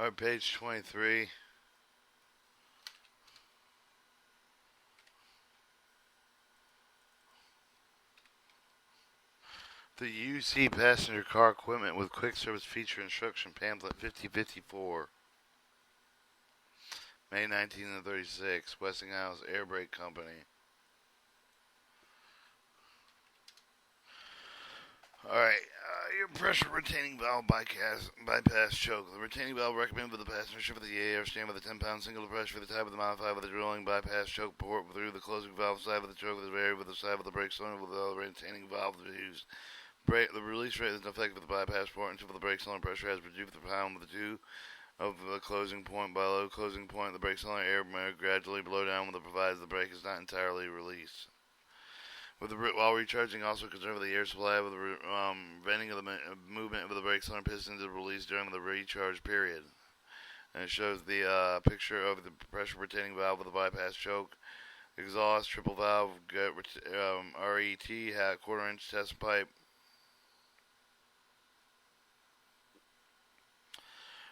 Alright, page 23. The UC Passenger Car Equipment with Quick Service Feature Instruction Pamphlet 5054. May 1936. Westinghouse Air Brake Company. Alright, your pressure retaining valve bypass choke. The retaining valve recommended for the passenger ship of the EA stand with a 10-pound single pressure for the type of the modified with the drilling bypass choke port through the closing valve side of the choke with the vary with the side of the brake cylinder with the retaining valve used. The release rate is effective with the bypass port until the brake cylinder pressure has reduced the pound with the two of the closing point. By low closing point, the brake cylinder air may gradually blow down when it provides the brake is not entirely released. While recharging, also conserve the air supply with the venting of the movement of the brake cylinder piston to release during the recharge period. And it shows the picture of the pressure retaining valve with the bypass choke, exhaust, triple valve, RET, quarter-inch test pipe.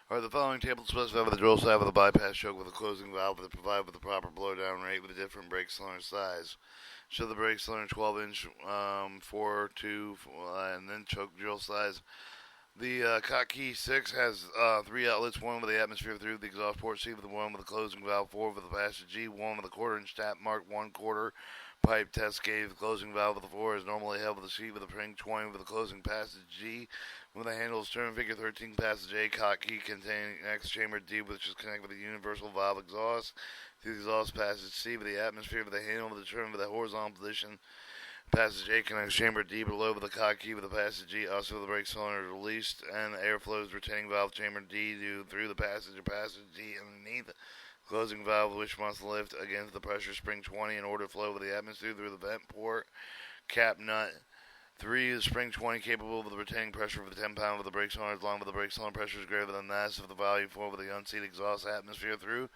Alright, the following table specifies the drill side of the bypass choke with a closing valve that provide with the proper blowdown rate with a different brake cylinder size. Show the brake cylinder 12-inch, 4, 2, and then choke drill size. The Cockey 6 has 3 outlets, one with the atmosphere through the exhaust port C with the one with the closing valve, 4 with the passage G, 1 with a quarter-inch tap marked 1 quarter pipe test gauge. The closing valve of the 4 is normally held with the C with a pring 20 with the closing passage G. When the handle is turned, figure 13 passage A Cockey containing X chamber D, which is connected with the universal valve exhaust. Through the exhaust passage C with the atmosphere with the handle with the turn with the horizontal position. Passage A connects chamber D below with the Cockey with the passage G. Also the brake cylinder is released and the air flows retaining valve chamber D through the passage D underneath. Closing valve which must lift against the pressure spring 20 in order to flow with the atmosphere through the vent port. Cap nut. 3 is spring 20 capable of the retaining pressure for the 10-pound with the brake cylinder along with the brake cylinder pressure is greater than that of the value 4 with the unseated exhaust atmosphere through.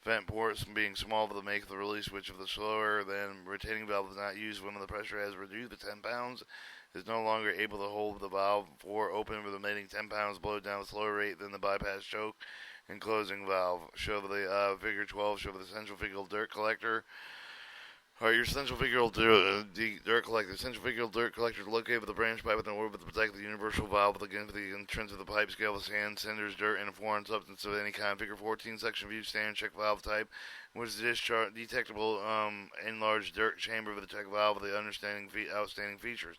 Vent ports being small for the make of the release, which of the slower than retaining valve is not used when the pressure has reduced to 10 pounds, is no longer able to hold the valve 4 open with the remaining 10 pounds blow down with slower rate than the bypass choke and closing valve. Show the figure 12, show the central figure dirt collector. Alright, your central figure dirt collector. The central figure dirt collector is located with the branch pipe within orbit to protect the universal valve against the entrance of the pipe scale with sand, cinders, dirt, and a foreign substance of any kind. Figure 14, section view, standard check valve type, which is detectable enlarged dirt chamber with the check valve with the outstanding features.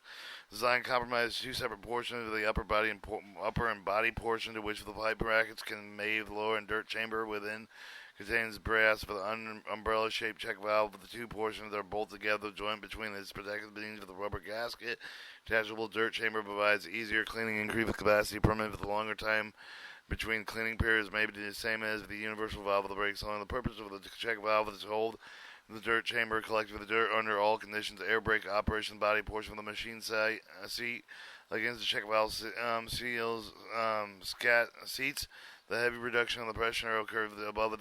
Design compromises 2 separate portions of the upper and body portion to which the pipe brackets can made lower and dirt chamber within. Contains brass for the umbrella-shaped check valve with the 2 portions that are bolted together. The joint between its protective beams with the rubber gasket. Detachable dirt chamber provides easier cleaning and increased capacity permanent with a longer time between cleaning periods may be the same as the universal valve of the brake cylinder. The purpose of the check valve is to hold the dirt chamber collected with the dirt under all conditions. Air brake operation body portion of the machine seat against the check valve seats. The heavy reduction of the pressure occurred above it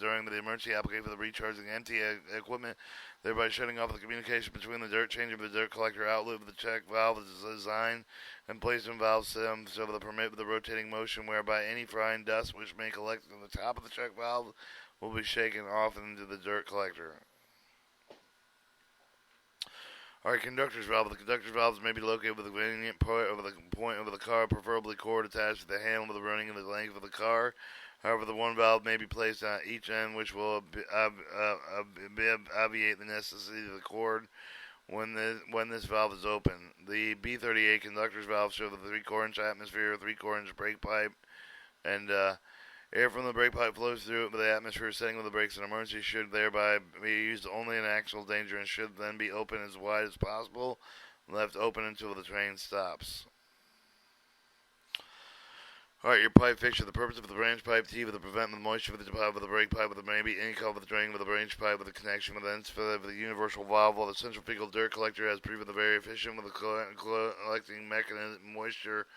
during the emergency application for the recharging empty equipment, thereby shutting off the communication between the dirt changer and the dirt collector outlet with the check valve is designed and placed in valve stem so that permit the rotating motion whereby any frying dust which may collect on the top of the check valve will be shaken off into the dirt collector. Alright, conductor's valve. The conductor's valves may be located with a convenient point over the car, preferably cord attached to the handle with the running of the length of the car. However, the one valve may be placed on each end, which will obviate the necessity of the cord when this valve is open. The B38 conductor's valve show the 3/4-inch atmosphere, 3/4-inch brake pipe, and air from the brake pipe flows through it with the atmosphere setting with the brakes. An emergency should thereby be used only in actual danger and should then be open as wide as possible, left open until the train stops. Alright, your pipe fixture. The purpose of the branch pipe T with the prevent the moisture with the pipe with the brake pipe with the maybe any cover with the drain with the branch pipe with the connection with the universal valve, while the central fecal dirt collector has proven very efficient with the collecting mechanism moisture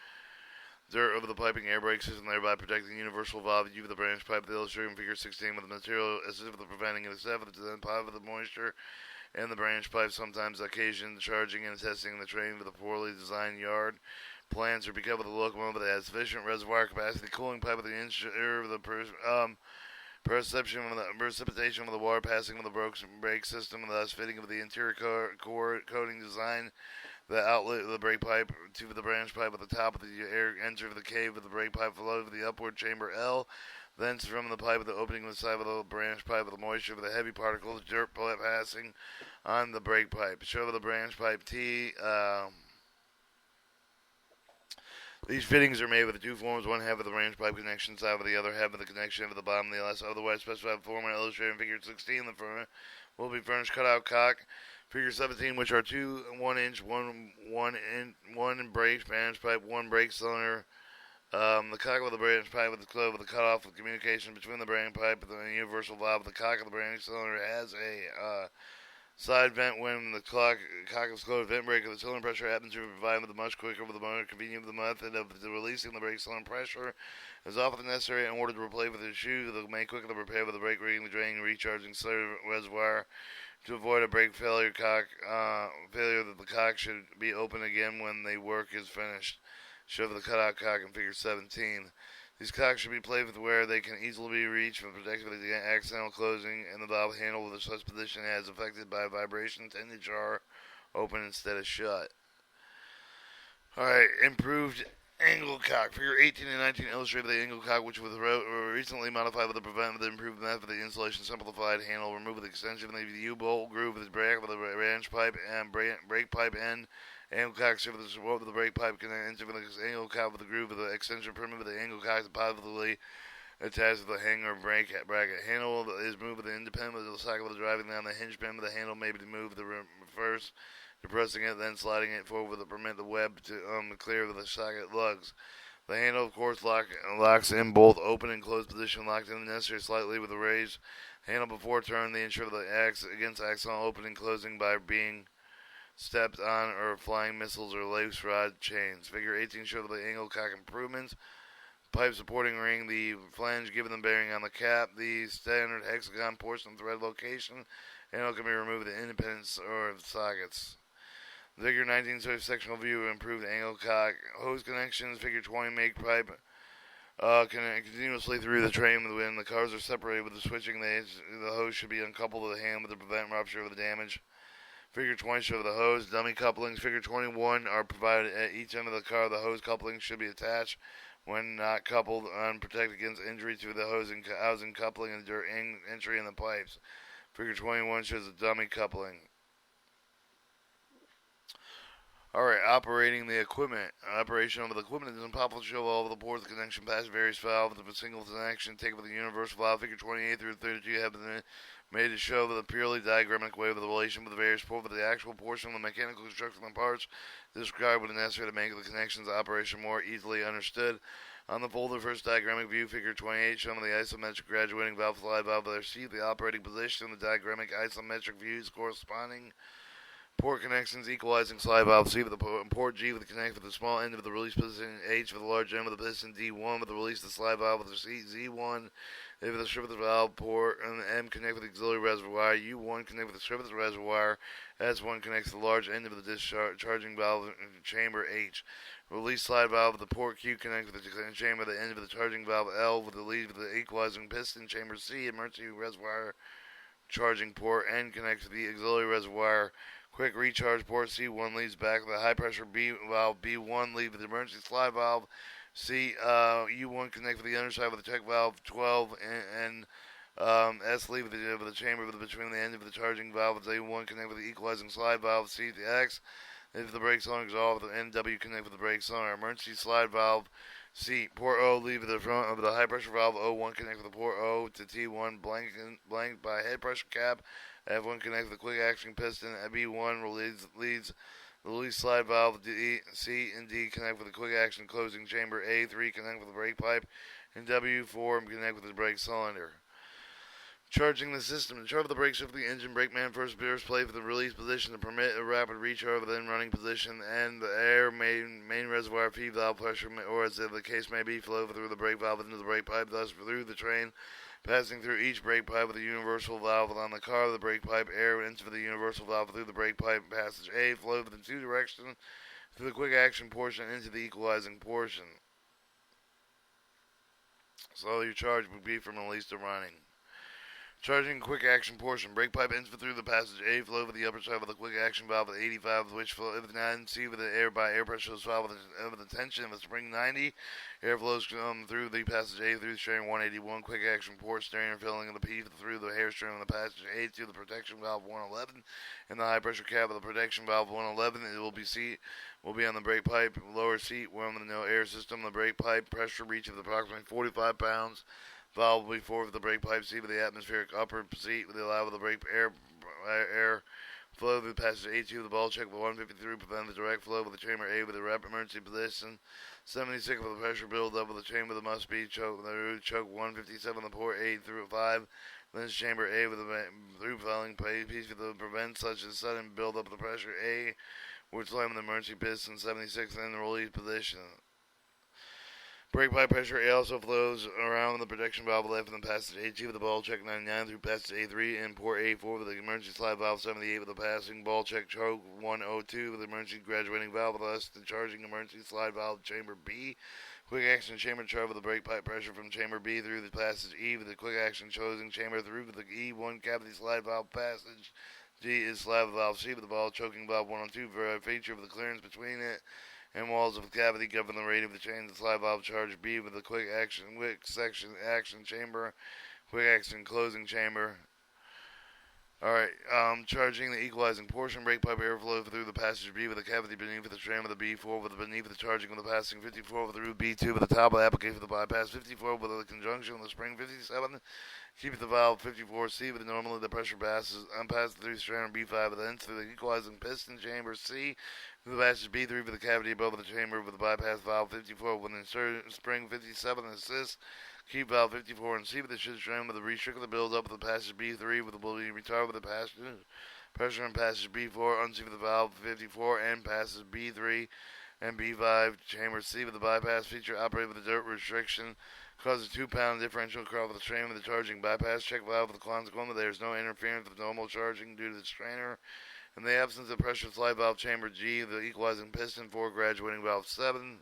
dirt over the piping air brake system, thereby protecting the universal valve U of the branch pipe. The illustrated in figure 16 with the material assisted with the preventing of the set of the pipe of the moisture and the branch pipe sometimes occasion charging and testing the train with a poorly designed yard. plans are because of the locomotive that has sufficient reservoir capacity, cooling pipe with the ensure of the precipitation of the water passing of the brake system, and thus fitting of the interior coating design, the outlet of the brake pipe to the branch pipe at the top of the air enter of the cave of the brake pipe flow to the upward chamber L. Thence from the pipe of the opening of the side of the branch pipe of the moisture of the heavy particles, dirt passing on the brake pipe. Show of the branch pipe T. These fittings are made with the two forms, one half of the branch pipe connection side of the other half of the connection of the bottom of the last otherwise specified form and illustrated in figure 16. The front will be furnished cutout cock. Figure 17, which are two 1-inch, one brake branch pipe, one brake cylinder. The cock of the branch pipe with the clove of the cutoff of communication between the branch pipe and the universal valve. The cock of the branch cylinder has a side vent when the cock is closed. Vent brake of the cylinder pressure happens to provide with a much quicker, with the more convenient method of releasing the brake cylinder pressure is often necessary in order to replace with the shoe to make quicker the repair with the brake reading, the draining, recharging reservoir. To avoid a brake failure, that the cock should be open again when the work is finished. Show the cutout cock in figure 17. These cocks should be placed with where they can easily be reached from protected by the accidental closing and the valve handle with such position as affected by vibration tend to jar open instead of shut. Alright, improved angle cock. Figure 18 and 19 illustrate the angle cock, which was recently modified with the prevent the improved method of the installation simplified handle, remove the extension of the U-bolt groove with the brake with the branch pipe and brake pipe end. Angle cock serve the support of the brake pipe can enter with the angle cock with the groove with the extension permit with the angle cock is positively attached to the hanger brake bracket. Handle is moved with the independent of the socket of the driving down the hinge pin with the handle may be moved the reverse. Depressing it, then sliding it forward to permit the web to clear with the socket lugs. The handle, of course, locks in both open and closed position, locked in the necessary slightly with the raised handle before turn. The ensure the against accidental opening closing by being stepped on or flying missiles or lace rod chains. Figure 18 show the angle cock improvements. Pipe supporting ring, the flange given the bearing on the cap, the standard hexagon portion thread location. Handle can be removed with the independence or sockets. Figure 19 shows sectional view of improved angle cock. Hose connections. Figure 20 make pipe continuously through the train when the cars are separated with the switching. The hose should be uncoupled to the hand to prevent rupture of the damage. Figure 20 show the hose. Dummy couplings. Figure 21 are provided at each end of the car. The hose couplings should be attached when not coupled and protect against injury to the housing coupling and during entry in the pipes. Figure 21 shows a dummy coupling. Alright, operating the equipment. Operation of the equipment is impossible to show all of the ports. The connection past various valves with a single connection taken with the universal valve. Figure 28 through 32 have been made to show the purely diagrammatic way of the relation with the various ports, but the actual portion of the mechanical construction of the parts described what is necessary to make the connections operation more easily understood. On the folder, first diagrammatic view, figure 28, showing the isometric graduating valve slide valve of their seat, the operating position, the diagrammatic isometric views corresponding port connections, equalizing slide valve C with the port G with the connect with the small end of the release piston, H with the large end with the piston, D1 with the release of the slide valve with the C, Z1 with the strip of the valve port, and M connect with the auxiliary reservoir, U1 connect with the strip of the reservoir, S1 connects the large end of the discharging valve chamber H. Release slide valve with the port Q connect with the chamber at the end of the charging valve L with the lead with the equalizing piston chamber C, emergency reservoir charging port N connects to the auxiliary reservoir. Quick recharge port C1 leads back with the high pressure B valve. B1 lead with the emergency slide valve. U1 connect with the underside with the check valve 12 and S lead with the chamber between the end of the charging valve. A1 connect with the equalizing slide valve. C to X. If the brake cylinder is off, the NW connect with the brake cylinder. Emergency slide valve. C port O lead with the front of the high pressure valve. O1 connect with the port O to T1 blanked by head pressure cap. F1 connects with the quick action piston. B1 leads the release slide valve. D, C, and D connect with the quick action closing chamber. A3 connect with the brake pipe. And W4 connect with the brake cylinder. Charging the system. To charge the brakes of the engine, brake man first bears play for the release position to permit a rapid recharge within running position, and the air main reservoir feed valve pressure, or as the case may be, flow through the brake valve into the brake pipe, thus through the train. Passing through each brake pipe with a universal valve on the car, the brake pipe air into the universal valve through the brake pipe passage A flow in two directions through the quick action portion into the equalizing portion. So your charge would be from release to running. Charging quick action portion. Brake pipe ends through the passage A, flow over the upper side of the quick action valve at 85, which flow if not C with the air by air pressure valve with the tension of the spring 90. Air flows through the passage A through the steering 181. Quick action port steering filling of the P through the hair string of the passage A to the protection valve 111. In the high pressure cap of the protection valve 111, it will be on the brake pipe lower seat where with no air system. The brake pipe pressure reach of approximately 45 pounds. Valve before the brake pipe seat with the atmospheric upper seat with the allow the brake air flow through the passage A2 the ball check with 153 prevent the direct flow with the chamber A with the rapid emergency position 76 with the pressure build up with the chamber that must be choke the root choke 157 the port A through 5 then chamber A with the through falling piece with the prevent such as sudden build up of the pressure A which slam the emergency piston 76 in the release position. Brake pipe pressure A also flows around the protection valve left in the passage A2 with the ball check 99 through passage A3 and port A4 with the emergency slide valve 78 with the passing ball check choke 102 with the emergency graduating valve thus the charging emergency slide valve chamber B. Quick action chamber chart with the brake pipe pressure from chamber B through the passage E with the quick action choking chamber through the E1 cavity slide valve passage. G is slide valve C with the ball choking valve 102 for a feature of the clearance between it and walls of the cavity govern the rate of the change. The slide valve charge B with the quick section action chamber, quick action closing chamber. Alright, charging the equalizing portion, brake pipe airflow through the passage B with the cavity beneath the tram of the B4 with the beneath the charging of the passing 54 through B2 with the top of the application of the bypass 54 with the conjunction of the spring 57. Keep the valve 54C with normally the pressure passes through the strand B5 with ends through the equalizing piston chamber C with the passage B3 for the cavity above the chamber with the bypass valve 54 with the spring 57 assist. Keep valve 54 and C with the shit strand with the restrict the build up of the passage B3 with the will be retarded with the passage pressure in passage B4 unsee with the valve 54 and passage B3 and B5 chamber C with the bypass feature operate with the dirt restriction. Causes a 2-pound differential curve with the strain with the charging bypass check valve with the consequence there is no interference with normal charging due to the strainer. In the absence of pressure slide valve chamber G, the equalizing piston 4 graduating valve 7.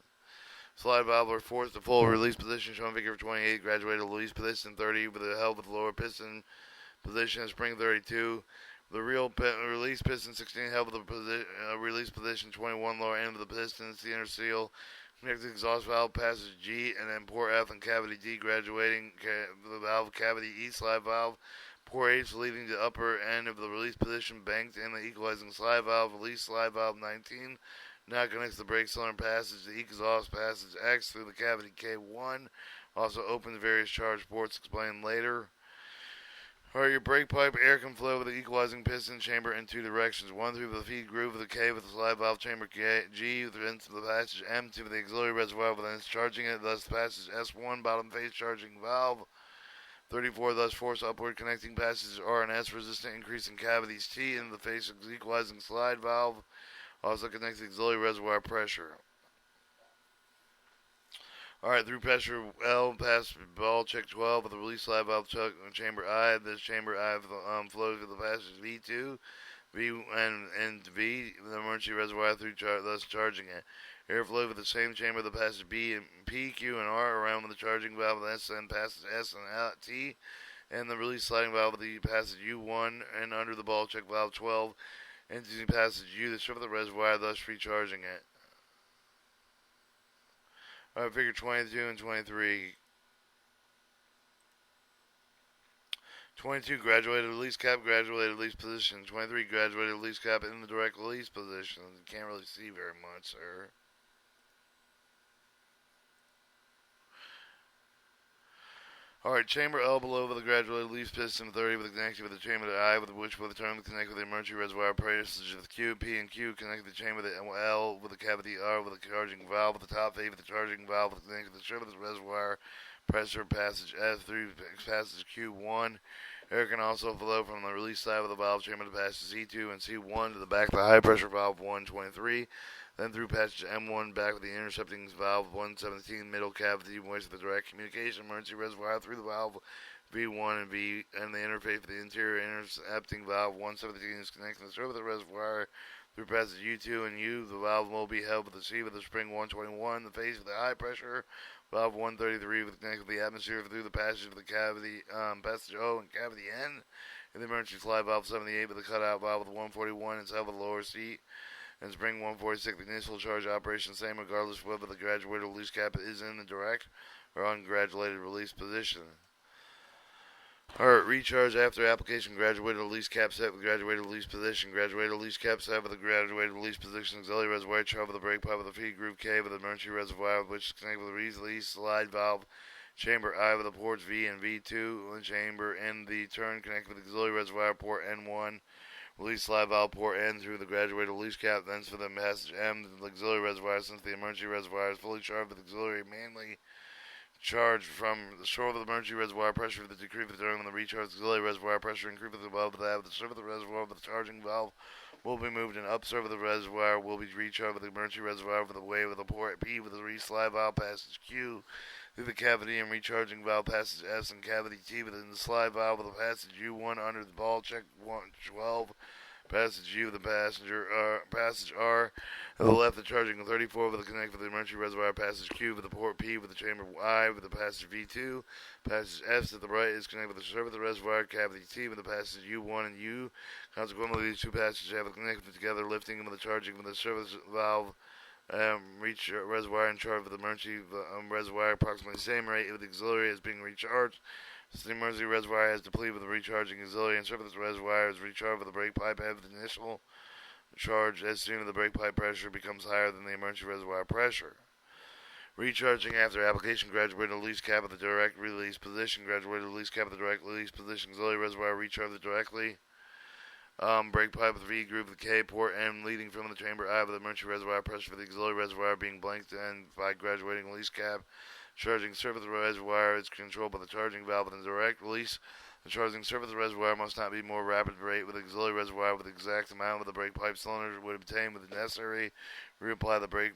Slide valve are forced to full release position shown in figure 28. Graduated release position 30 with the held with lower piston position and spring 32. The real release piston 16 held with the release position 21 lower end of the piston. It's the inner seal. Connect the exhaust valve passage G and then port F and cavity D graduating the valve cavity E slide valve. Port H leading to upper end of the release position banked in the equalizing slide valve. Release slide valve 19. Now connects the brake cylinder passage, the exhaust passage X through the cavity K1. Also opens various charge ports explained later. Alright, your brake pipe air can flow with the equalizing piston chamber in two directions. One through the feed groove of the K with the slide valve chamber G into the passage M to the auxiliary reservoir with its charging it, thus the passage S1 bottom face charging valve. 34 thus force upward connecting passages R and S resistant increasing cavities T into the face of the equalizing slide valve. Also connects the auxiliary reservoir pressure. Alright, through pressure L, pass ball check 12 with the release slide valve chamber I. This chamber I flows with the passage V2, V and V, the emergency reservoir through thus charging it. Airflow with the same chamber, the passage B and P, Q, and R around with the charging valve with S and passage S and T, and the release sliding valve with the passage U1 and under the ball check valve 12 into the passage U, the strip of the reservoir, thus recharging it. Alright, figure 22 and 23. 22, graduated release cap, graduated release position. 23, graduated release cap in the direct release position. You can't really see very much, sir. Alright, chamber L below with the graduated release piston 30 with the connection with the chamber to I, with which will turn connect with the emergency reservoir passage with Q, P, and Q, connect the chamber to L with the cavity R with the charging valve, with the top A with the charging valve, with the connection with the strip of the reservoir pressure passage S through passage Q1. Air can also flow from the release side of the valve chamber to passage C2 and C1 to the back of the high pressure valve 123. Then through passage M1 back with the intercepting valve 117 middle cavity with the direct communication emergency reservoir through the valve V1 and V and the interface with the interior intercepting valve 117 is connecting the strip of the reservoir Through passage U2 and U, the valve will be held with the C with the spring 121, the face of the high pressure, valve 133 with the connect with the atmosphere through the passage of the cavity, passage O and cavity N, and the emergency slide valve 78 with the cutout valve with the 141 and held with the lower seat, and spring 146, the initial charge operation same regardless whether the graduated release cap is in the direct or ungradulated release position. Alright, recharge after application, graduated release cap set with graduated release position, graduated release cap set with the graduated release position, auxiliary reservoir charge with the brake pipe with the feed groove K with the emergency reservoir, which is connected with the release slide valve, chamber I with the ports V and V2, and chamber in the turn connected with the auxiliary reservoir port N1, release slide valve port N through the graduated release cap, then for the passage M to the auxiliary reservoir since the emergency reservoir is fully charged with auxiliary mainly charge from the shore of the emergency reservoir pressure to the decrease of the during the recharge auxiliary reservoir pressure increase above that of the serve of the reservoir with the charging valve will be moved and up serve of the reservoir will be recharged with the emergency reservoir with the wave of the port P with the re-slide valve passage Q through the cavity and recharging valve passage S and cavity T within the slide valve with the passage U1 under the ball check 112 passage U the passage R to the left, the charging 34 with the connect with the emergency reservoir, passage Q with the port P with the chamber I with the passage V2, passage S to the right is connected with the serve of the reservoir, cavity T with the passage U1 and U. Consequently, these two passages have connected together, lifting with the charging with the service valve, reach reservoir and charge with the emergency reservoir approximately the same rate with the auxiliary as being recharged. So the emergency reservoir has depleted with the recharging auxiliary and surface reservoir is recharged with the brake pipe have the initial charge as soon as the brake pipe pressure becomes higher than the emergency reservoir pressure. Recharging after application, graduated release cap at the direct release position, graduated release cap at the direct release position, auxiliary reservoir recharged directly. Brake pipe with V groove with K port M leading from the chamber I with the emergency reservoir pressure for the auxiliary reservoir being blanked and by graduating release cap. Charging surface of the reservoir is controlled by the charging valve in the direct release. The charging surface of the reservoir must not be more rapid rate with the auxiliary reservoir with the exact amount of the brake pipe cylinder would obtain with the necessary. Reapply the brake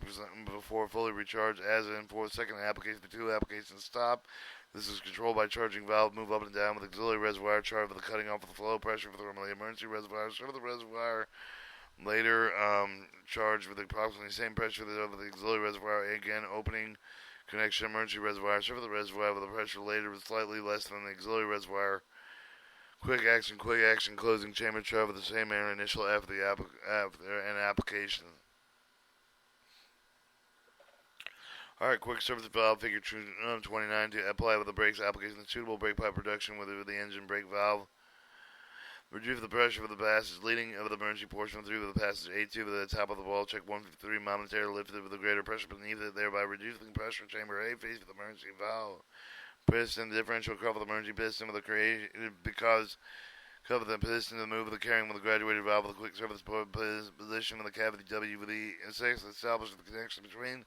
before fully recharged as in for the second application. The two applications stop. This is controlled by charging valve. Move up and down with auxiliary reservoir. Charge with the cutting off of the flow pressure from the emergency reservoir. Serve the reservoir. Later, charge with approximately the same pressure of the auxiliary reservoir. Again, opening connection emergency reservoir. Serve the reservoir with a pressure later with slightly less than the auxiliary reservoir. Quick action, closing chamber charge with the same manner initial after an application. Alright, quick service valve figure 29 to apply with the brakes application suitable brake pipe reduction with the engine brake valve. Reduce the pressure of the passage leading of the emergency portion through the passage A2 with the top of the ball check 153 momentarily lifted with a greater pressure beneath it, thereby reducing pressure chamber A face with the emergency valve. Piston differential cover the emergency piston with a created because cover the piston to the move of the carrying with a graduated valve with a quick service position with the cavity W with the six established the connection between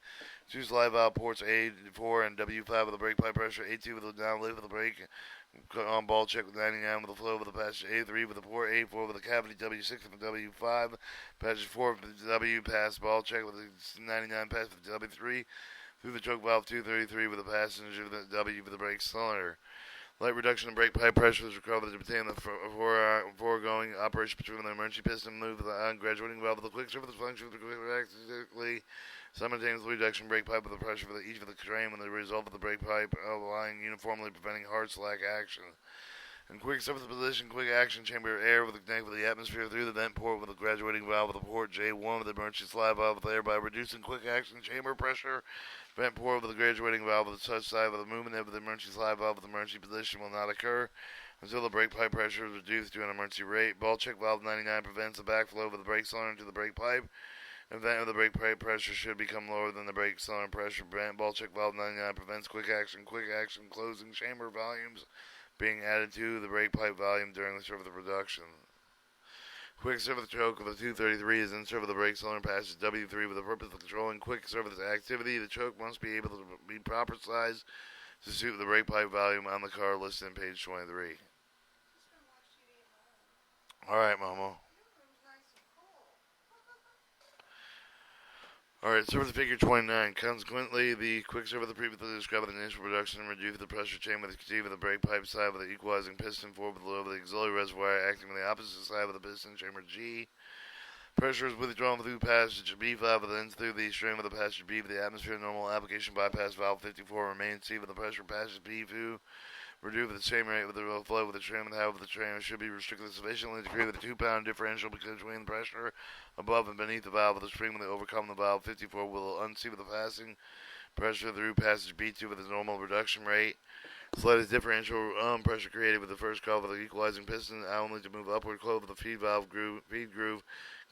two slide valve ports A4 and W5 with the brake pipe pressure, A2 with the down lift with the brake on ball check with 99 with the flow with the passage A3 with the port A4 with the cavity W6 with the W5, passage 4 with the W pass ball check with the 99 pass with the W3 through the choke valve 233 with the passenger with the W with the brake cylinder. Light reduction in brake pipe pressure is recovered to obtain the foregoing operation between the emergency piston move of the graduating valve with the quick service function with the quick simultaneous reduction brake pipe with the pressure for each of the train when the result of the brake pipe lying uniformly preventing hard slack action. In quick service position, quick action chamber air with the connect with the atmosphere through the vent port with the graduating valve with the port J1 with the emergency slide valve with air by reducing quick action chamber pressure. Vent port with the graduating valve with the touch side with the movement of the emergency slide valve with the emergency position will not occur until the brake pipe pressure is reduced to an emergency rate. Ball check valve 99 prevents the backflow of the brake cylinder to the brake pipe. In the event of the brake pipe pressure should become lower than the brake cylinder pressure. Ball check valve 99 prevents quick action closing chamber volumes being added to the brake pipe volume during the service of reduction. Quick service choke of the 233 is in service of the brake cylinder passage W3 with the purpose of controlling quick service activity. The choke must be able to be proper size to suit the brake pipe volume on the car listed on page 23. Alright, Momo. Alright, service figure 29. Consequently, the quick service of the previously described with initial reduction and reduce the pressure chain with the continue with the brake pipe side with the equalizing piston forward below the auxiliary reservoir acting on the opposite side of the piston chamber G. Pressure is withdrawn through passage B valve, then through the stream of the passage B of the atmosphere. Normal application bypass valve 54 remains. C with the pressure passage B2 reduced with the same rate with the flow with the trim. However, the trim should be restricted sufficiently to create a 2-pound differential between the pressure above and beneath the valve of the stream. When they overcome the valve 54 will unseat with the passing pressure through passage B2 with its normal reduction rate. Slightest differential pressure created with the first valve of the equalizing piston only to move upward. Close with the feed groove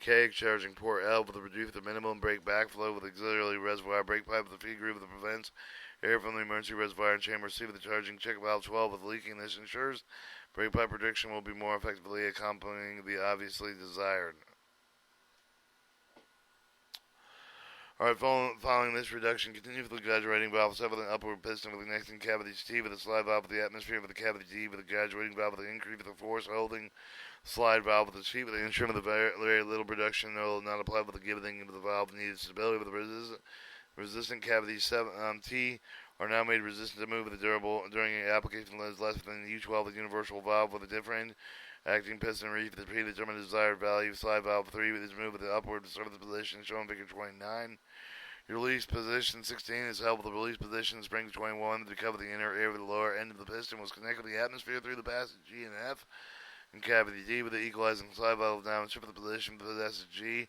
K, charging port L with the reduce the minimum brake backflow with auxiliary reservoir brake pipe with the feed groove that prevents air from the emergency reservoir and chamber C with the charging check valve 12 with leaking. This ensures brake pipe protection will be more effectively accompanying the obviously desired. Alright, following this reduction, continue with the graduating valve 7 with an upward piston with the connecting cavity T with a slide valve with the atmosphere with the cavity D with the graduating valve with the increase with the force holding slide valve with the sheet with the instrument with the very little reduction will not apply with the giving of the valve needed stability with the resistant cavity 7 T are now made resistant to move with the durable during application that is less than the U12 the universal valve with a different acting piston reef the predetermined desired value. Slide valve 3 is moved with the upward surface position shown in figure 29. Your release position 16 is held with the release position spring 21 to cover the inner air with the lower end of the piston was connected with the atmosphere through the passage G and F and cavity D with the equalizing slide valve down shift the position for the passage G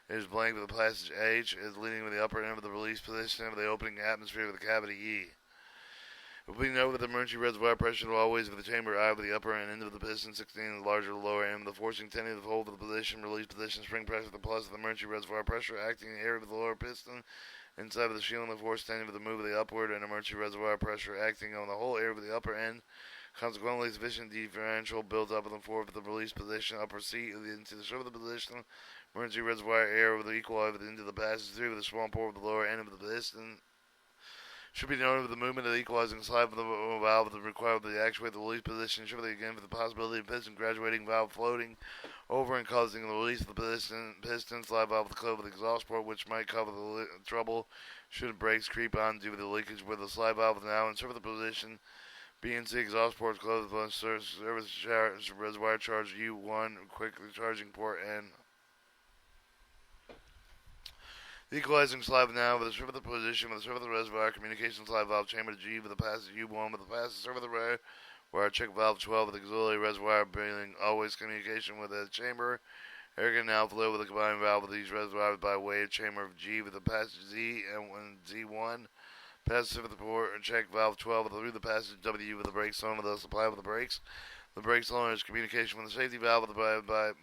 is blank with the passage H is leading with the upper end of the release position of the opening atmosphere with the cavity E. It will be noted that the emergency reservoir pressure will always with the chamber I with the upper end of the piston 16 the larger the lower end the forcing tending to hold of the position release position spring pressure the plus of the emergency reservoir pressure acting in the area of the lower piston inside of the shield and the force tending to the move of the upward and emergency reservoir pressure acting on the whole area of the upper end. Consequently, sufficient differential built up in the forward of the release position upper seat into the shoulder position. Emergency reservoir air with the equal into the passage through with the small port with the lower end of the piston. Should be noted with the movement of the equalizing slide of the valve that required the actuate the release position. Should be again for the possibility of piston graduating valve floating over and causing the release of the piston slide valve with the close of the exhaust port, which might cover the trouble should brakes creep on due to the leakage where the slide valve is now in service position. BNC exhaust ports closed on service reservoir charge U1 quickly charging port N. The equalizing slide now with the serve of the position with the serve of the reservoir communication slide valve chamber G with the passage U1 with the passage serve of the reservoir check valve 12 with the auxiliary reservoir being always communication with the chamber. Air can now flow with the combined valve with these reservoirs by way of chamber of G with the passage Z and Z1. Passage of the port and check valve 12 through the passage W with the brake cylinder with the supply with the brakes. The brake cylinder is communication with the safety valve with the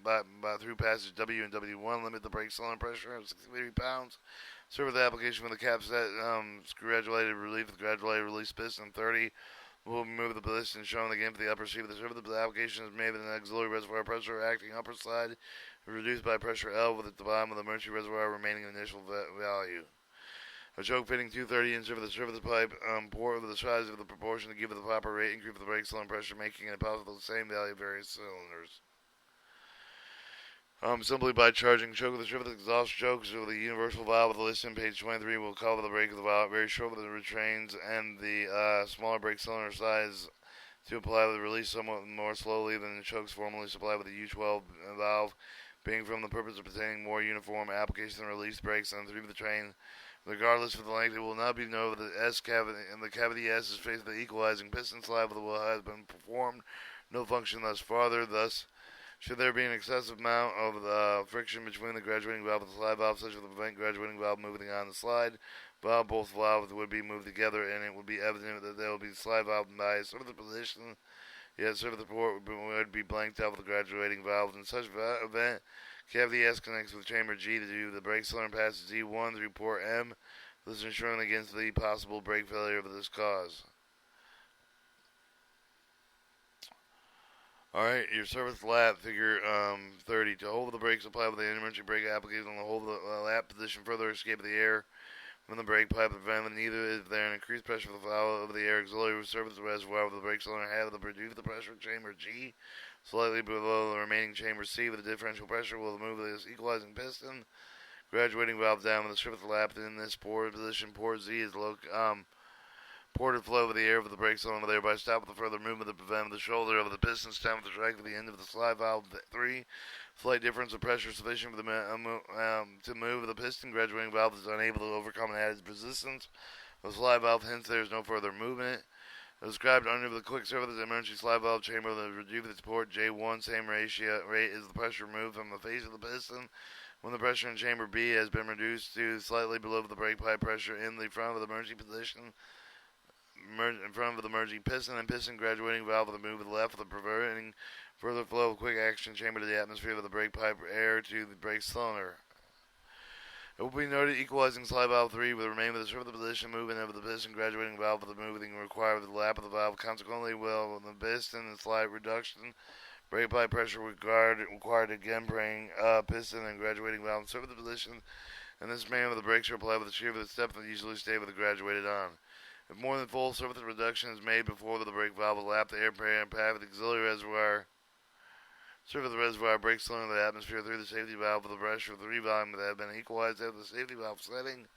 through passage W and W1. Limit the brake cylinder pressure of 63 pounds. Serve the application with the cap set graduated relief with graduated release piston 30. Will remove the piston shown again for the upper seat. The serve of the application is made with an auxiliary reservoir pressure acting upper side reduced by pressure L with the bottom of the emergency reservoir remaining initial value. A choke fitting 230 inch over the surface of the pipe port with the size of the proportion to give it the proper rate increase for the brake cylinder pressure, making it possible the same value of various cylinders. Simply by charging choke with the surface exhaust chokes over the universal valve with the list in page 23 will cover the brake of the valve very short with the retrains and the smaller brake cylinder size to apply with the release somewhat more slowly than the chokes formerly supplied with the U12 valve, being from the purpose of obtaining more uniform application and release brakes and through the train. Regardless of the length, it will not be noted that the S cavity and the cavity S is faced with the equalizing piston slide with the will has been performed. No function thus farther. Thus, should there be an excessive amount of friction between the graduating valve and the slide valve, such as to prevent graduating valve moving on the slide valve, both valves would be moved together, and it would be evident that there will be slide valve bias over the position. Yet, sort of the port would be blanked out with the graduating valves. In such event, cavity S connects with chamber G to do the brake cylinder passes Z1 through port M, thus ensuring against the possible brake failure of this cause. Alright, your service lap, figure 30. To hold the brake supply with the emergency brake application on the hold the lap position, further escape of the air from the brake pipe, prevent neither is there an increased pressure of the valve of the air auxiliary service reservoir with the brake cylinder have to produce the pressure chamber G slightly below the remaining chamber C with the differential pressure will move this equalizing piston graduating valve down with the surface lap in this port position. Port Z is ported flow of the air over the brake cylinder, thereby stop with the further movement to prevent the shoulder of the piston stem with the track to the end of the slide valve. 3. Slight difference of pressure sufficient for to move the piston. Graduating valve is unable to overcome an added resistance of the slide valve, hence there is no further movement. Described under the quick serve of the emergency slide valve chamber of the rejuvenated port J1, same rate is the pressure removed from the face of the piston. When the pressure in chamber B has been reduced to slightly below the brake pipe pressure in the front of the emergency position, in front of the emergency piston and piston graduating valve will move to the left with the preventing further flow of quick action chamber to the atmosphere with the brake pipe air to the brake cylinder. It will be noted equalizing slide valve 3 will remain with the serve of the position movement of the piston graduating valve with the moving required with the lap of the valve. Consequently, will the piston and slide reduction brake pipe pressure required again bring piston and graduating valve and serve of the position. In this manner, the brakes are applied with the shear of the step and usually stay with the graduated on. If more than full surface reduction is made before the brake valve will lap the air path with the auxiliary reservoir, serve the reservoir brake cylinder the atmosphere through the safety valve with the pressure of the revolume that have been equalized after the safety valve setting.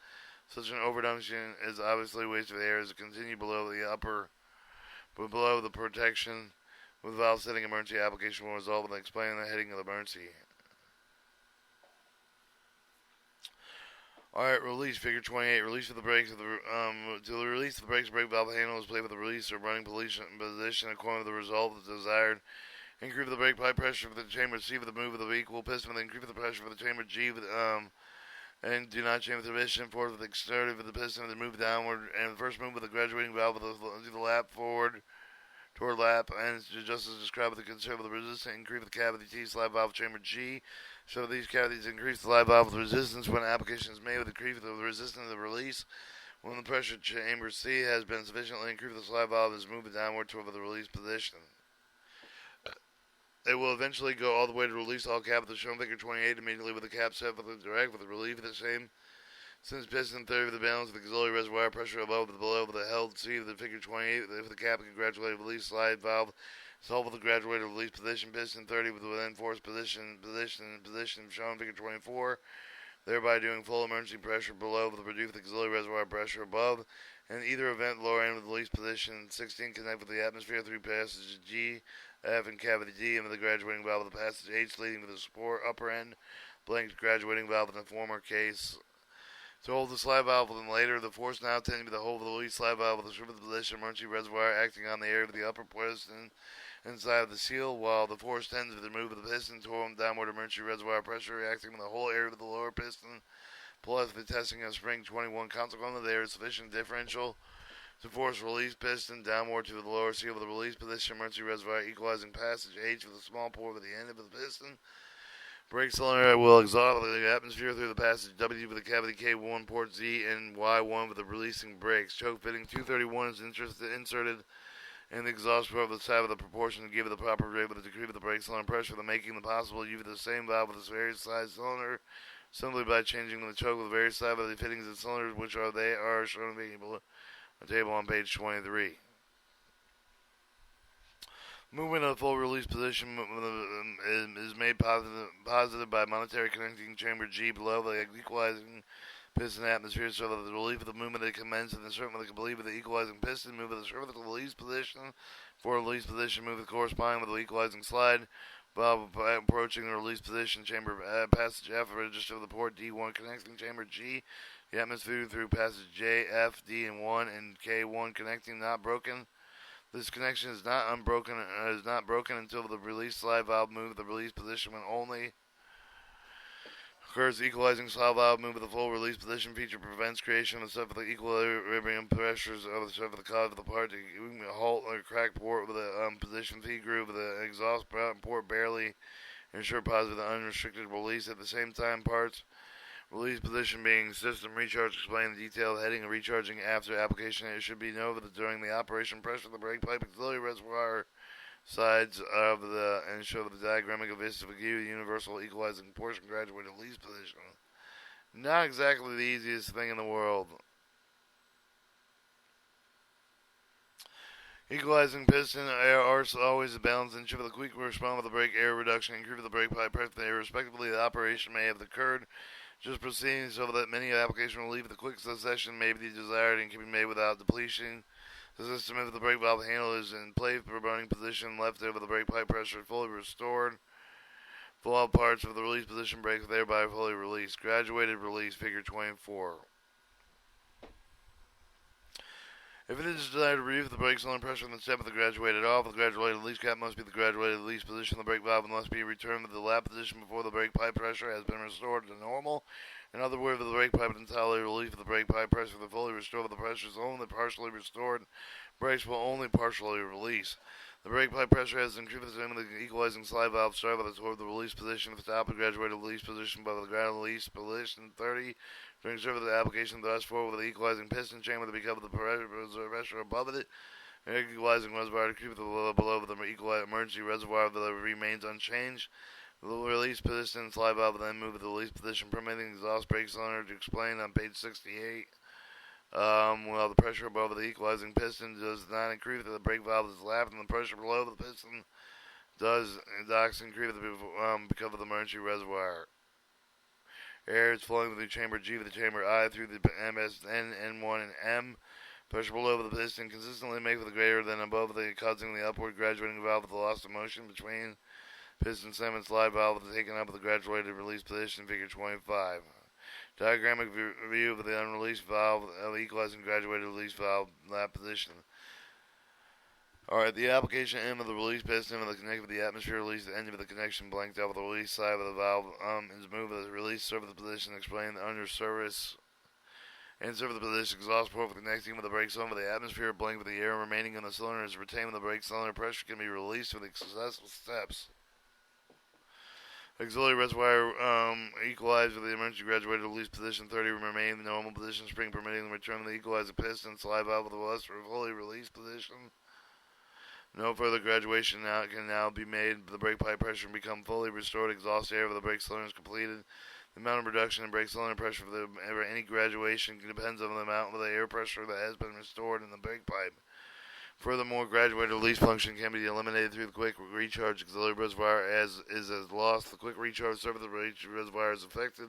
Such an overdunction is obviously waste of air as it continues below the protection with valve setting. Emergency application will result in explaining the heading of the emergency. Alright, release, figure 28. Release of the brakes. To release the brakes, brake valve handle is played with the release or running position according to the result of the desired. Increase the brake pipe pressure for the chamber C with the move of the equal piston. Increase the pressure for the chamber G with and do not change the position forward with the external of the piston and move downward. And the first move with the graduating valve with the lap forward toward lap and just as described with the conserve of the resistance. Increase the cavity T slide valve chamber G. So these cavities increase the slide valve with resistance when application is made with the increase of the resistance of the release. When the pressure chamber C has been sufficiently increased, the slide valve is moved downward toward the release position. It will eventually go all the way to release all cap with the shown figure 28 immediately with the cap set for the direct with the relief of the same. Since piston 30 of the balance of the auxiliary reservoir pressure above the below with the held C of the figure 28 if the cap can graduate release slide valve solve with the graduated release position piston 30 with the within force position shown figure 24, thereby doing full emergency pressure below with the reduced auxiliary reservoir pressure above. In either event, lower end with the release position 16 connect with the atmosphere through passage G, F, and cavity D, and with the graduating valve of the passage H leading to the support upper end, blanked graduating valve in the former case. To hold the slide valve within later, the force now tending to the hold of the release slide valve with the surface position emergency reservoir acting on the air of the upper piston inside of the seal, while the force tends to the move of the piston toward downward emergency reservoir pressure reacting with the whole area of the lower piston, plus the testing of spring 21. Consequently, there is sufficient differential to force release piston downward to the lower seal of the release position emergency reservoir, equalizing passage H with a small port at the end of the piston. Brake cylinder will exhaust the atmosphere through the passage W with the cavity K1, port Z, and Y1 with the releasing brakes. Choke fitting 231 is inserted in the exhaust port of the side of the proportion to give it the proper rate with the degree of the brake cylinder pressure, the making the possible use of the same valve with its various size cylinder, simply by changing the choke with the various side of the fittings and cylinders, which are shown being below the table on page 23. Movement of the full release position is made positive by monetary connecting chamber G below the equalizing piston atmosphere so that the relief of the movement that commences and the certain of the complete with the equalizing piston move of the surface of the release position for release position move the corresponding with the equalizing slide valve approaching the release position chamber passage F register of the port D1 connecting chamber G the atmosphere through passage J, F, D, and 1 and K1 connecting not broken. This connection is not broken until the release slide valve move the release position when only occurs. The equalizing slide valve move of the full release position feature prevents creation of the equilibrium pressures of the surface of the cause of the part to halt or crack port with a position feed groove with the exhaust port barely ensure positive unrestricted release at the same time parts. Release position being system recharge. Explain the detailed heading of recharging after application. It should be noted that during the operation, pressure of the brake pipe auxiliary reservoir sides of the and show the diagrammatic vista of universal equalizing portion graduated release position. Not exactly the easiest thing in the world. Equalizing piston air arcs always a balance and shift with a quick response with the brake air reduction and increase the brake pipe pressure. They respectively the operation may have occurred just proceeding so that many applications will leave the quick succession may be desired and can be made without depletion The system, if the brake valve handle is in place for running position, left over the brake pipe pressure fully restored. Pull out parts of the release position brakes, thereby fully released. Graduated release, figure 24. If it is desired to relieve the brake cylinder pressure in the step of the graduated off, the graduated release cap must be the graduated release position of the brake valve and must be returned to the lap position before the brake pipe pressure has been restored to normal. In other words, if the brake pipe is entirely relieved of the brake pipe pressure, the fully restored, the pressure is only partially restored. Brakes will only partially release. The brake pipe pressure has increased the same of the equalizing slide valve start with toward the release position. If the top of the graduated release position above the ground release position 30, during service of the application, thrust forward with the equalizing piston chamber to become the pressure above it. The equalizing reservoir to keep the below the emergency reservoir that remains unchanged. The release piston slide valve will then move to the release position, permitting the exhaust brake cylinder to explain on page 68. While the pressure above the equalizing piston does not increase, the brake valve is lapped, and the pressure below the piston does increase because of the emergency reservoir. Air is flowing through chamber G to the chamber I through the MSN, N1, and M. Pressure below the piston consistently makes the greater than above the causing the upward graduating valve with the loss of motion between piston stem and slide valve taken up with the graduated release position, figure 25. Diagrammatic view of the unreleased valve of the equalizing graduated release valve lap position. Alright, the application end of the release piston of the connected with the atmosphere release, the end of the connection blanked out with the release side of the valve is moved to the release service position, explain the under service and service position exhaust port for connecting with the brake cylinder with the atmosphere blank with the air remaining in the cylinder is retained with the brake cylinder pressure can be released with the successful steps. Auxiliary reservoir equalized with the emergency graduated release position 30 remain in the normal position, spring permitting the return of the equalizer piston, slide valve with the less fully released position. No further graduation can now be made. The brake pipe pressure can become fully restored. Exhaust air of the brake cylinder is completed. The amount of reduction in brake cylinder pressure for any graduation depends on the amount of the air pressure that has been restored in the brake pipe. Furthermore, graduated release function can be eliminated through the quick recharge auxiliary reservoir as lost. The quick recharge surface of the reservoir is affected,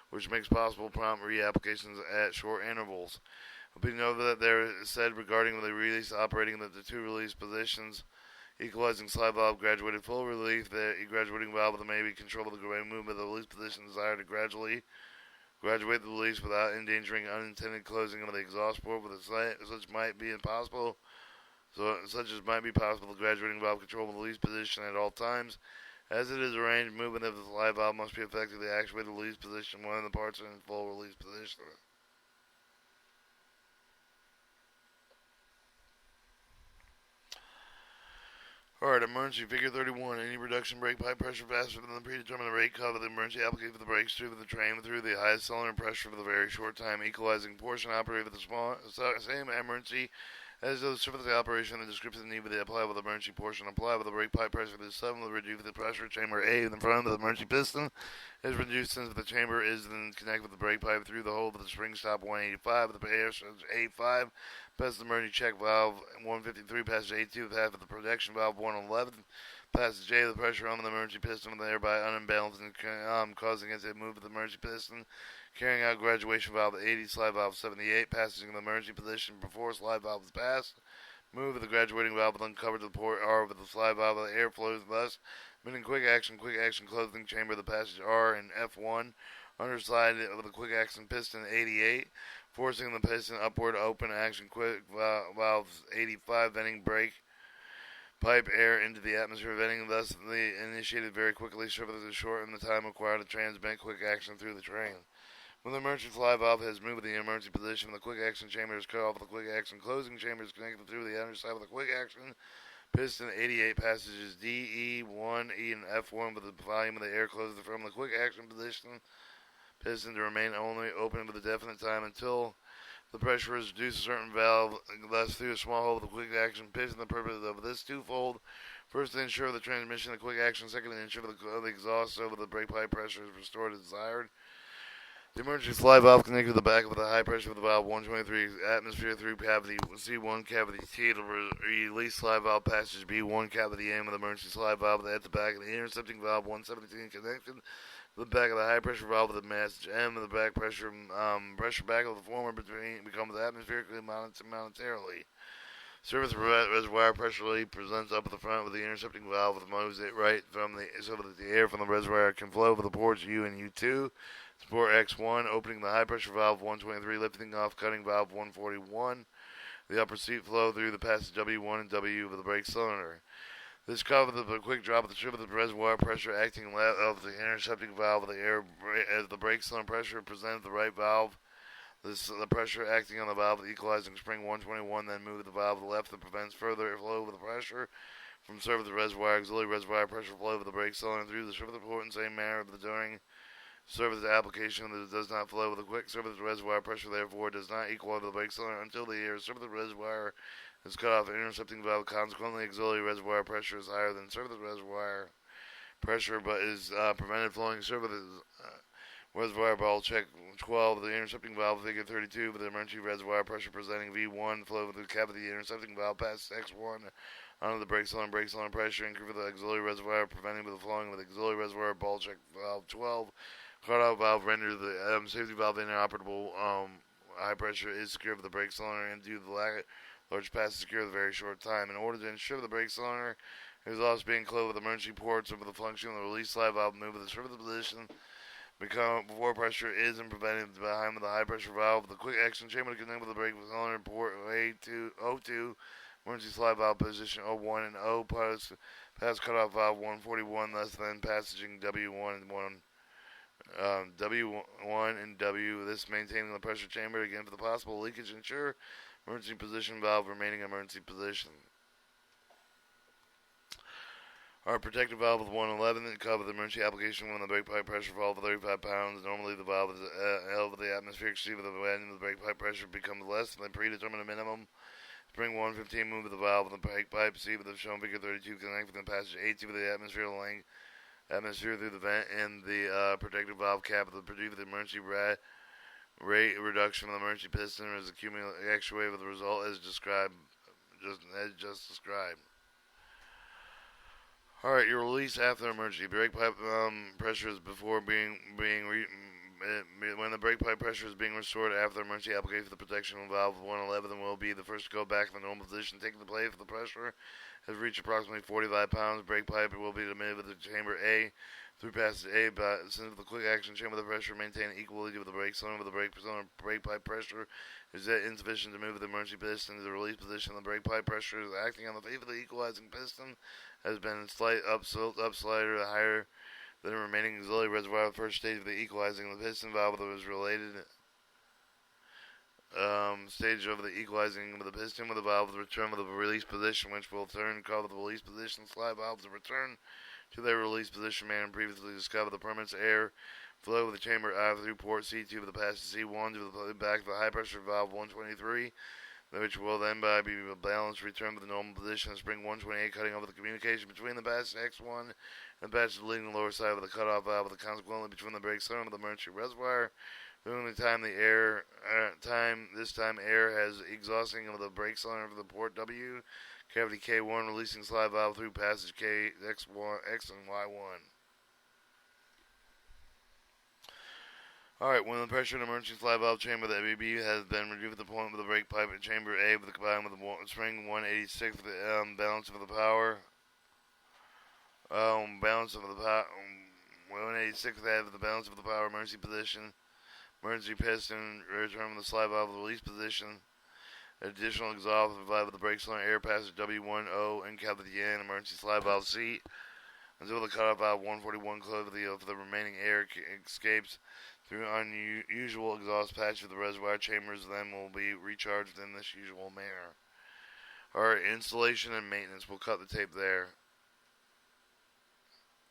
which makes possible prompt reapplications at short intervals. It will be noted that there is said regarding the release operating that the two release positions, equalizing slide valve graduated full relief, the graduating valve may be controlled with the movement of the release position desired to gradually graduate the release without endangering unintended closing of the exhaust port with such might be impossible. Such as might be possible, the graduating valve control the release position at all times. As it is arranged, movement of the slide valve must be effectively actuated the release position when the parts are in full release position. Alright, emergency figure 31. Any reduction brake pipe pressure faster than the predetermined rate cut of the emergency application for the brakes through the train through the highest cylinder pressure for the very short time, equalizing portion operated with the same emergency as the surface of the operation, the description need be applied with the emergency portion. Apply with the brake pipe pressure to the 7 will reduce the pressure. Chamber A in the front of the emergency piston is reduced since the chamber is then connected with the brake pipe through the hole of the spring stop 185 with the passage A5. Passes the emergency check valve 153, passage A2 with half of the protection valve 111. Passage A, the pressure on the emergency piston with thereby unbalanced and causing it to move the emergency piston. Carrying out graduation valve 80, slide valve 78, passing the emergency position before slide valve is passed. Move of the graduating valve will uncover the port R with the slide valve, the air flows thus. Meaning quick action closing chamber, the passage R and F1. Underside of the quick action piston 88. Forcing the piston upward, open action quick valves 85, venting brake pipe air into the atmosphere, venting thus initiated very quickly, service to shorten the time required to transmit quick action through the train. When the emergency slide valve has moved to the emergency position, the quick action chamber is cut off. The quick action closing chamber is connected through the underside of the quick action piston 88 passages D, E, 1, E, and F1 with the volume of the air closes from the quick action position piston to remain only open for the definite time until the pressure is reduced to a certain valve, thus through a small hole with the quick action piston. The purpose of this twofold: first, to ensure the transmission of the quick action; second, to ensure the exhaust over the brake pipe pressure is restored as desired. The emergency slide valve connected to the back of the high pressure of the valve 123 atmosphere through cavity C1 cavity T to release slide valve passage B1 cavity M with the emergency slide valve at the back of the intercepting valve 117 connected to the back of the high pressure valve with the message M with the back pressure back of the former becomes atmospherically monetarily. Surface reservoir pressure relief presents up at the front with the intercepting valve with moves it right from the so that the air from the reservoir can flow over the ports U and U2. Port X1 opening the high pressure valve 123, lifting off cutting valve 141. The upper seat flow through the passage W1 and W of the brake cylinder. This covers the quick drop of the strip of the reservoir pressure acting left of the intercepting valve of the air as the brake cylinder pressure presented the right valve. The pressure acting on the valve of the equalizing spring 121 then move the valve to the left that prevents further flow of the pressure from surface the reservoir. Auxiliary reservoir pressure flow of the brake cylinder through the surface of the port in the same manner but during surface application that does not flow with a quick surface reservoir pressure, therefore does not equal to the brake cylinder until the air surface reservoir is cut off the intercepting valve. Consequently, auxiliary reservoir pressure is higher than surface reservoir pressure but is prevented flowing surface reservoir ball check 12. The intercepting valve figure 32 with the emergency reservoir pressure presenting V1 flow with the cavity intercepting valve past X1 onto the brake cylinder pressure increase with the auxiliary reservoir preventing the flowing with the auxiliary reservoir ball check valve 12. Cutout valve renders the safety valve inoperable. High pressure is secure with the brake cylinder and due to the large pass is secure with a very short time. In order to ensure the brake cylinder is also being closed with emergency ports over the function of the release slide valve move with the surface position before pressure is and prevented behind with the high pressure valve. The quick action chamber to connect with the brake cylinder port A2, O2, emergency slide valve position O1 and O pass cutoff valve 141 less than passaging W1 and 1. W1 and W, this maintaining the pressure chamber again for the possible leakage. Ensure emergency position valve remaining emergency position. Our protective valve with 111 that cover the emergency application when the brake pipe pressure falls to 35 pounds. Normally the valve is held with the atmospheric speed of the wind and the brake pipe pressure becomes less than the predetermined minimum. Spring 115 move the valve and the brake pipe C with the shown figure 32 connect with the passage 80 with the atmosphere length. Atmosphere through the vent and the protective valve cap of the produce the emergency rate reduction of the emergency piston is accumulated actuated with the result as described. Just described. All right, your release after emergency brake pipe pressure is before when the brake pipe pressure is being restored after emergency application of the protection valve 111 will be the first to go back to the normal position, taking the place of the pressure has reached approximately 45 pounds. Brake pipe will be admitted with the chamber A through passage A, but since the quick action chamber the pressure maintained equally with the brake cylinder, with the brake pipe pressure is that insufficient to move the emergency piston to the release position. The brake pipe pressure is acting on the face of the equalizing piston has been slight up slider higher than the remaining auxiliary reservoir. The first stage of the equalizing the piston valve that was related stage of the equalizing with the piston with the valve the return with the release position, which will turn called the release position slide valve to return to their release position manner previously discovered. The permits air flow with the chamber I through port C2 with the passage C1 to the back of the high pressure valve 123, which will then be balanced return to the normal position. Spring 128 cutting over the communication between the passage X1 and the passage leading the lower side of the cutoff valve, with the consequently between the brake cylinder and the emergency reservoir. During the time air has exhausting of the brake cylinder for the port W, cavity K1 releasing slide valve through passage K X1 X and Y1. Alright, when the pressure in the emergency slide valve chamber the ABB has been reduced at the point with the brake pipe and chamber A with the combined with the spring 186 with the balance of the power. 186 with the balance of the power emergency position. Emergency piston, return from the slide valve release position. Additional exhaust provided with the brake cylinder air passage W1O and cavity N. Emergency slide valve C until the cutoff valve 141 close for the remaining air escapes through unusual exhaust patch of the reservoir chambers. Then will be recharged in this usual manner. Alright, installation and maintenance. We'll cut the tape there.